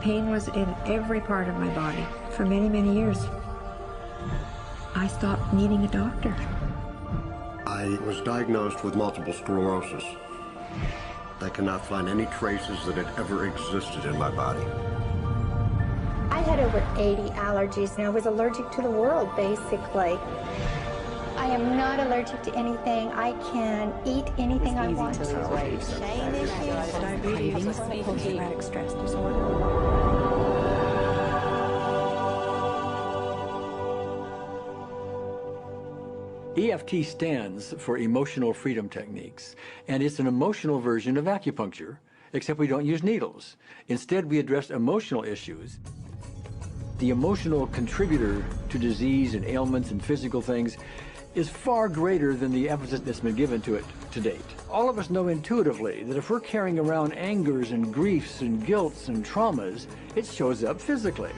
Pain was in every part of my body for many, many years. I stopped needing a doctor. I was diagnosed with multiple sclerosis. I cannot find any traces that it ever existed in my body. I had over 80 allergies, and I was allergic to the world, basically. I am not allergic to anything. I can eat anything I want to. Diabetes, post-traumatic stress disorder. EFT stands for Emotional Freedom Techniques, and it's an emotional version of acupuncture, except we don't use needles. Instead, we address emotional issues. The emotional contributor to disease and ailments and physical things is far greater than the emphasis that's been given to it to date. All of us know intuitively that if we're carrying around angers and griefs and guilts and traumas, it shows up physically.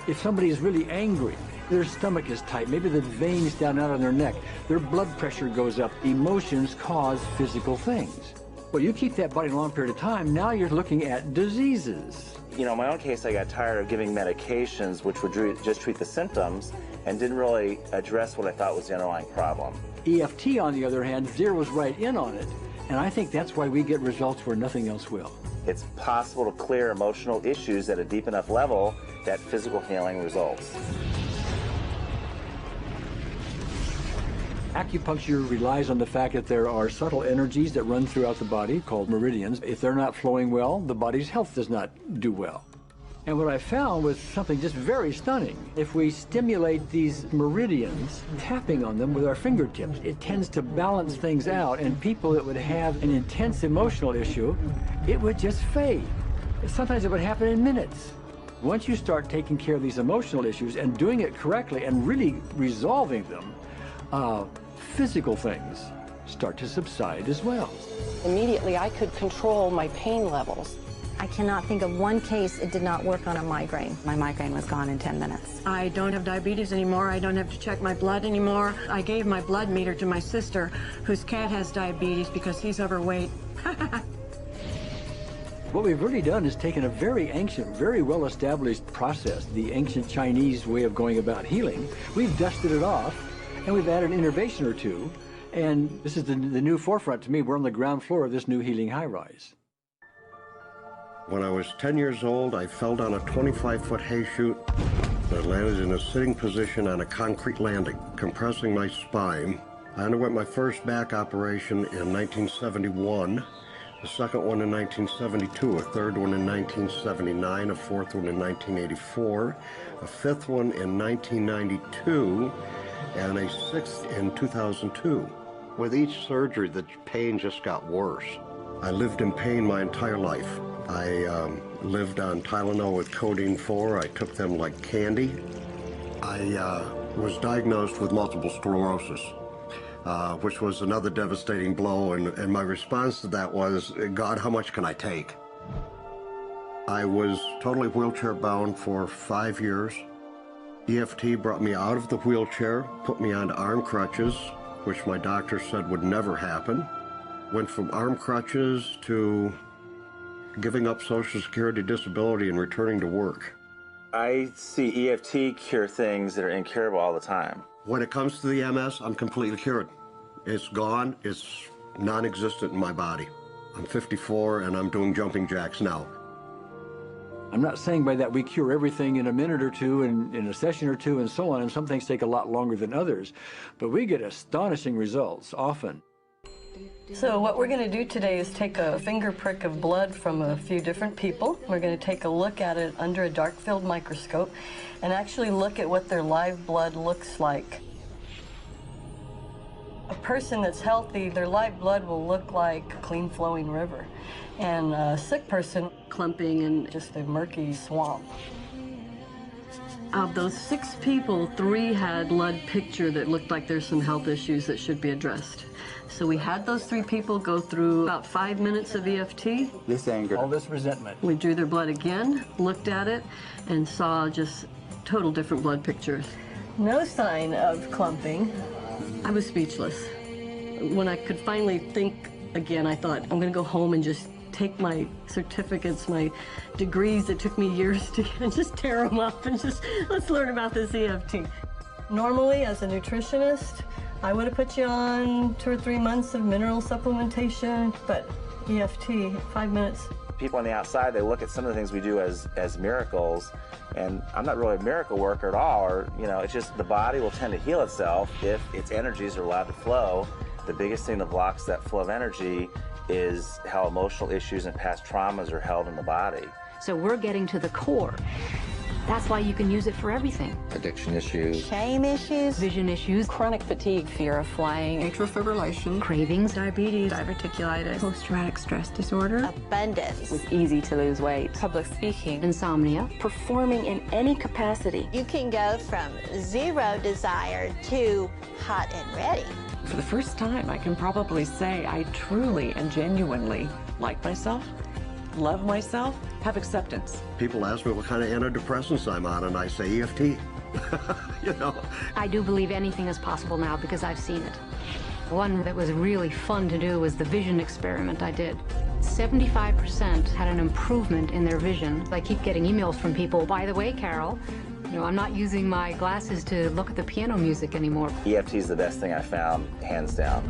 If somebody is really angry, their stomach is tight, maybe the veins down out on their neck, their blood pressure goes up. Emotions cause physical things. Well, you keep that body a long period of time, now you're looking at diseases. You know, in my own case, I got tired of giving medications which would just treat the symptoms and didn't really address what I thought was the underlying problem. EFT, on the other hand, zeroes right in on it, and I think that's why we get results where nothing else will. It's possible to clear emotional issues at a deep enough level that physical healing results. Acupuncture relies on the fact that there are subtle energies that run throughout the body called meridians. If they're not flowing well, the body's health does not do well. And what I found was something just very stunning. If we stimulate these meridians, tapping on them with our fingertips, it tends to balance things out, and people that would have an intense emotional issue, it would just fade. Sometimes it would happen in minutes. Once you start taking care of these emotional issues and doing it correctly and really resolving them, physical things start to subside as well. Immediately, I could control my pain levels. I cannot think of one case it did not work on a migraine. My migraine was gone in 10 minutes. I don't have diabetes anymore. I don't have to check my blood anymore. I gave my blood meter to my sister, whose cat has diabetes because he's overweight. What we've really done is taken a very ancient, very well-established process, the ancient Chinese way of going about healing. We've dusted it off, and we've added an innovation or two, and this is the new forefront to me. We're on the ground floor of this new healing high-rise. When I was 10 years old, I fell down a 25-foot hay chute. I landed in a sitting position on a concrete landing, compressing my spine. I underwent my first back operation in 1971, a second one in 1972, a third one in 1979, a fourth one in 1984, a fifth one in 1992, and a sixth in 2002. With each surgery, the pain just got worse. I lived in pain my entire life. I lived on Tylenol with codeine 4. I took them like candy. I was diagnosed with multiple sclerosis, which was another devastating blow, and my response to that was, God, how much can I take? I was totally wheelchair bound for 5 years. EFT brought me out of the wheelchair, put me onto arm crutches, which my doctor said would never happen. Went from arm crutches to giving up Social Security disability and returning to work. I see EFT cure things that are incurable all the time. When it comes to the MS, I'm completely cured. It's gone. It's non-existent in my body. I'm 54 and I'm doing jumping jacks now. I'm not saying by that we cure everything in a minute or two and in a session or two and so on, and some things take a lot longer than others, but we get astonishing results often. So what we're going to do today is take a finger prick of blood from a few different people. We're going to take a look at it under a dark field microscope and actually look at what their live blood looks like. A person that's healthy, their live blood will look like a clean flowing river. And a sick person, clumping in just a murky swamp. Of those 6 people, 3 had blood picture that looked like there's some health issues that should be addressed. So we had those 3 people go through about 5 minutes of EFT. This anger, all this resentment. We drew their blood again, looked at it, and saw just total different blood pictures. No sign of clumping. I was speechless. When I could finally think again, I thought, I'm going to go home and just take my certificates, my degrees that took me years to and just tear them up and just, let's learn about this EFT. Normally, as a nutritionist, I would have put you on 2 or 3 months of mineral supplementation, but EFT, 5 minutes. People on the outside, they look at some of the things we do as miracles, and I'm not really a miracle worker at all, or, you know, it's just the body will tend to heal itself if its energies are allowed to flow. The biggest thing that blocks that flow of energy is how emotional issues and past traumas are held in the body. So we're getting to the core. That's why you can use it for everything. Addiction issues. Shame issues. Vision issues. Chronic fatigue, fear of flying, Atrial fibrillation, Cravings. diabetes, diverticulitis, post-traumatic stress disorder, Abundance. was easy to lose weight, Public speaking. Insomnia. performing in any capacity. You can go from zero desire to hot and ready. For the first time, I can probably say I truly and genuinely like myself, love myself, have acceptance. People ask me what kind of antidepressants I'm on, and I say EFT. You know. I do believe anything is possible now because I've seen it. One that was really fun to do was the vision experiment I did. 75% had an improvement in their vision. I keep getting emails from people, by the way, Carol, you know, I'm not using my glasses to look at the piano music anymore. EFT is the best thing I found, hands down.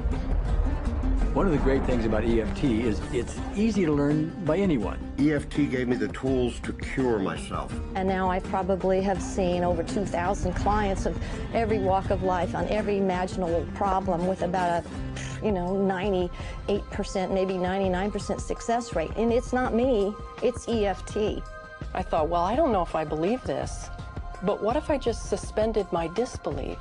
One of the great things about EFT is it's easy to learn by anyone. EFT gave me the tools to cure myself. And now I probably have seen over 2,000 clients of every walk of life on every imaginable problem with about a, 98%, maybe 99% success rate. And it's not me, it's EFT. I thought, well, I don't know if I believe this, but what if I just suspended my disbelief?